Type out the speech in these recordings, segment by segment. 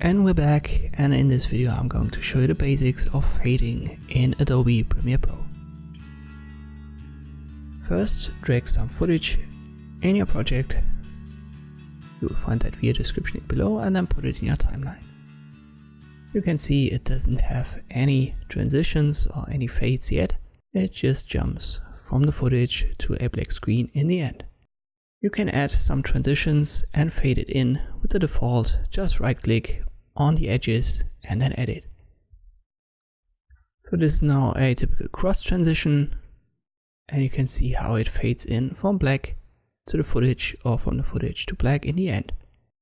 And we're back, and in this video I'm going to show you the basics of fading in Adobe Premiere Pro. First, drag some footage in your project. You will find that via description below, and then put it in your timeline. You can see it doesn't have any transitions or any fades yet. It just jumps from the footage to a black screen in the end. You can add some transitions and fade it in with the default. Just right click on the edges and then edit. So this is now a typical cross transition, and you can see how it fades in from black to the footage or from the footage to black in the end.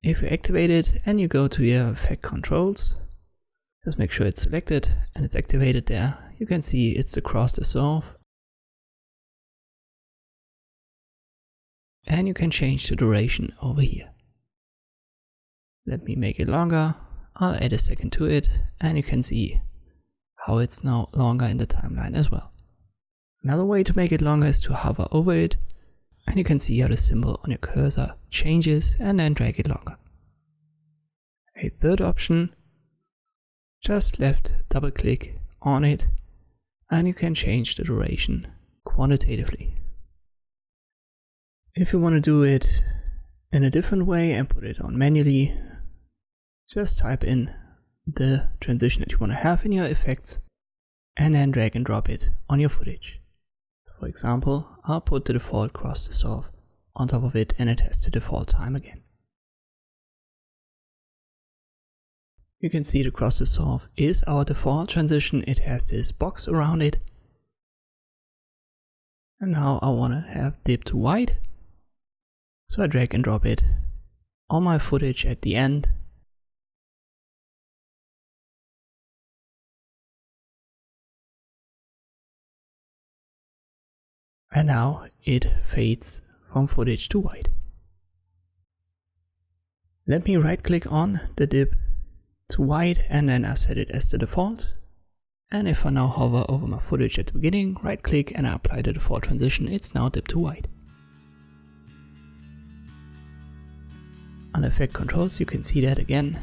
If you activate it and you go to your effect controls, just make sure it's selected and it's activated there. You can see it's the cross dissolve, and you can change the duration over here. Let me make it longer. I'll add a second to it, and you can see how it's now longer in the timeline as well. Another way to make it longer is to hover over it, and you can see how the symbol on your cursor changes, and then drag it longer. A third option, just left double click on it, and you can change the duration quantitatively. If you want to do it in a different way and put it on manually, just type in the transition that you want to have in your effects and then drag and drop it on your footage. For example, I'll put the default cross dissolve on top of it, and it has the default time again. You can see the cross dissolve is our default transition. It has this box around it. And now I want to have dip to white. So I drag and drop it on my footage at the end. And now it fades from footage to white. Let me right click on the dip to white, and then I set it as the default. And if I now hover over my footage at the beginning, right click, and I apply the default transition, it's now dip to white. On effect controls you can see that again.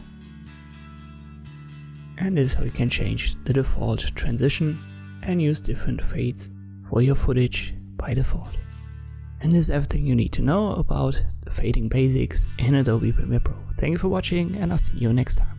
And this is how you can change the default transition and use different fades for your footage by default. And this is everything you need to know about the fading basics in Adobe Premiere Pro. Thank you for watching, and I'll see you next time.